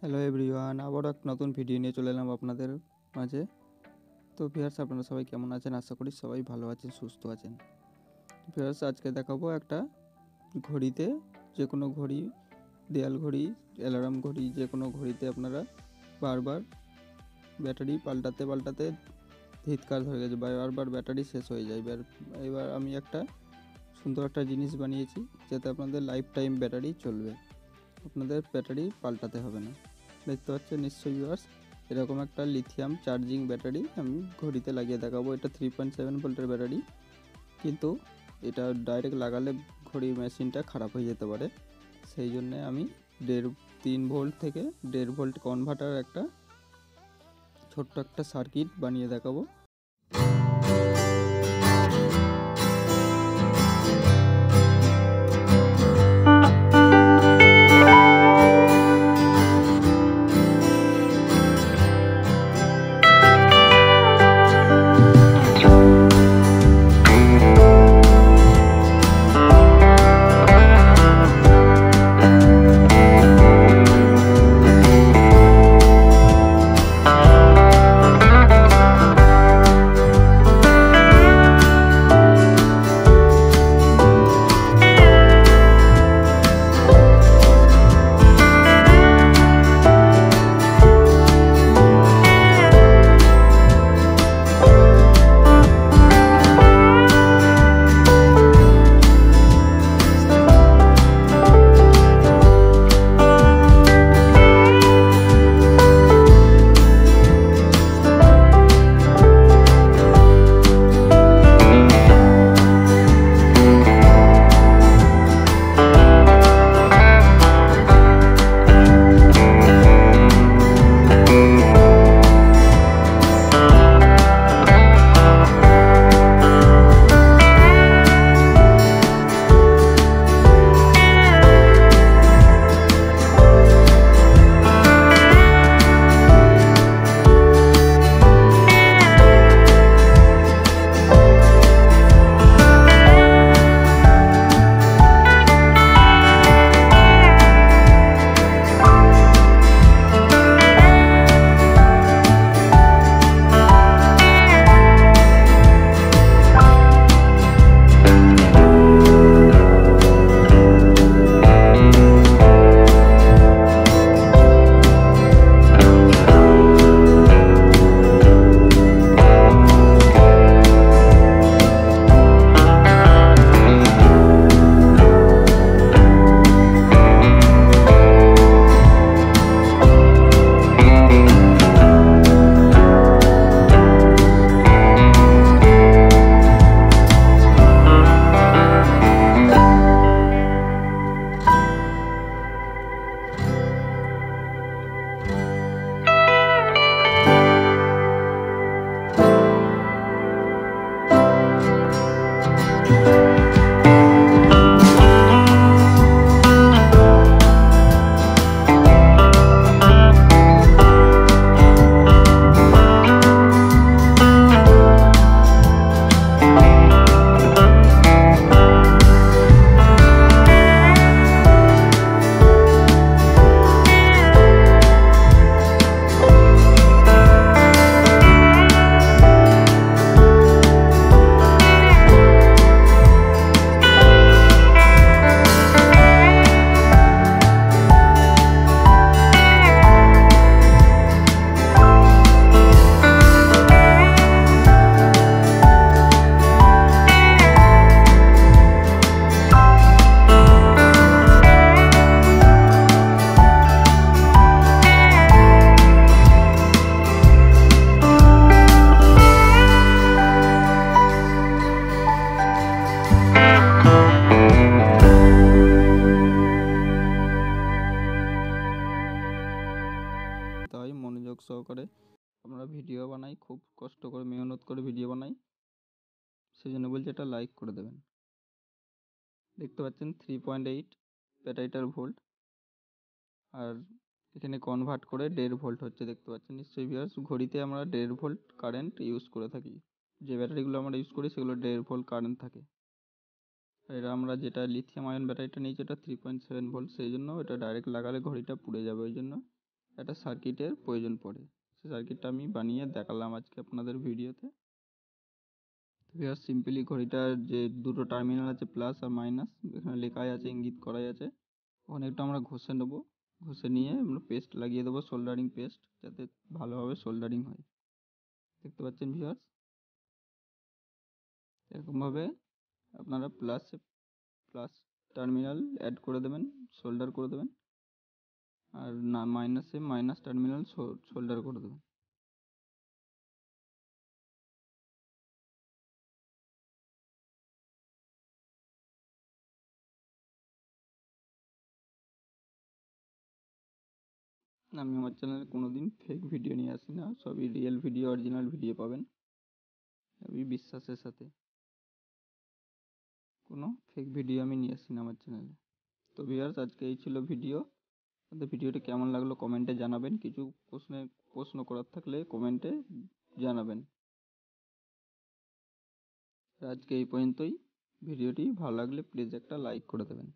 Hello everyone, আবারও এক নতুন ভিডিও নিয়ে চলে এলাম আপনাদের মাঝে। তো ভিউয়ার্স, আপনারা সবাই কেমন আছেন? আশা করি সবাই ভালো আছেন, সুস্থ আছেন। ভিউয়ার্স, আজকে দেখাবো একটা ঘড়িতে, যে কোনো ঘড়ি, দেয়াল ঘড়ি, অ্যালার্ম ঘড়ি, যে কোনো ঘড়িতে আপনারা বারবার ব্যাটারি পাল্টাতে ধিৎকার ধরে গেছে, বারবার ব্যাটারি শেষ হয়ে যায়। এবার আমি একটা সুন্দর একটা জিনিস বানিয়েছি, যাতে আপনাদের লাইফ টাইম ব্যাটারি চলবে, আপনাদের ব্যাটারি পাল্টাতে হবে না। দেখতে পাচ্ছেন নিশ্চয়ই ভিউয়ার্স, এরকম একটা লিথিয়াম চার্জিং ব্যাটারি আমি ঘড়িতে লাগিয়ে দেখাবো। এটা 3.7 ভোল্টের ব্যাটারি, কিন্তু এটা ডাইরেক্ট লাগালে ঘড়ির মেশিনটা খারাপ হয়ে যেতে পারে। সেই জন্যে আমি 3 ভোল্ট থেকে 1.5 ভোল্ট কনভার্টার একটা ছোট্ট একটা সার্কিট বানিয়ে দেখাবো। তাই মনোযোগ সহকারে আমরা ভিডিও বানাই, খুব কষ্ট করে মেহনত করে ভিডিও বানাই, সেই জন্য বলছি এটা লাইক করে দেবেন। দেখতে পাচ্ছেন 3.8 ব্যাটারিটার ভোল্ট, আর এখানে কনভার্ট করে 1.5 ভোল্ট হচ্ছে। দেখতে পাচ্ছেন নিশ্চয়ই ভিউয়ার্স, ঘড়িতে আমরা 1.5 ভোল্ট কারেন্ট ইউজ করে থাকি। যে ব্যাটারিগুলো আমরা ইউজ করি সেগুলো 1.5 ভোল্ট কারেন্ট থাকে। এটা আমরা যেটা লিথিয়াম আয়ন ব্যাটারিটা নিয়েছি এটা 3.7 ভোল্ট, সেই জন্য এটা ডাইরেক্ট লাগালে ঘড়িটা পুড়ে যাবে, ওই জন্য একটা সার্কিটের প্রয়োজন পড়ে। সেই সার্কিটটা আমি বানিয়ে দেখালাম আজকে আপনাদের ভিডিওতে। ভিউয়ার্স সিম্পলি ঘড়িটার যে দুটো টার্মিনাল আছে প্লাস আর মাইনাস, এখানে লেখাই আছে, ইঙ্গিত করাই আছে। ওখানে একটু আমরা ঘষে নেবো, ঘষে নিয়ে আমরা পেস্ট লাগিয়ে দেবো, সোল্ডারিং পেস্ট, যাতে ভালোভাবে সোল্ডারিং হয়। দেখতে পাচ্ছেন ভিউয়ার্স, এরকমভাবে আপনারা প্লাস টার্মিনাল অ্যাড করে দেবেন, সোল্ডার করে দেবেন, আর না মাইনাসে মাইনাস টার্মিনাল সোল্ডার করে দেবেন। আমি আমার চ্যানেলে কোনোদিন ফেক ভিডিও নিয়ে আসি না, সবই রিয়েল ভিডিও, অরিজিনাল ভিডিও পাবেন আমি বিশ্বাসের সাথে। কোনো ফেক ভিডিও আমি নিয়ে আসি না আমার চ্যানেলে। তো ভিউয়ার্স আজকে এই ছিল ভিডিও। আপনাদের ভিডিওটা কেমন লাগলো কমেন্টে জানাবেন, কিছু প্রশ্ন করার থাকলে কমেন্টে জানাবেন। আজকে এই পর্যন্তই। ভিডিওটি ভালো লাগলে প্লিজ একটা লাইক করে দেবেন।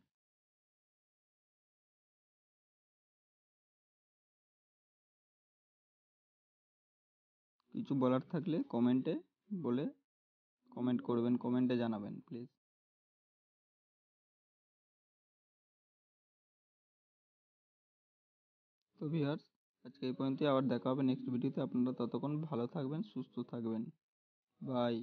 কিছু বলার থাকলে কমেন্ট করবেন, কমেন্টে জানাবেন প্লিজ। তো ভিউয়ার্স আজকে এই পর্যন্তই, আবার দেখা হবে নেক্সট ভিডিওতে। আপনারা ততক্ষণ ভালো থাকবেন, সুস্থ থাকবেন। বাই।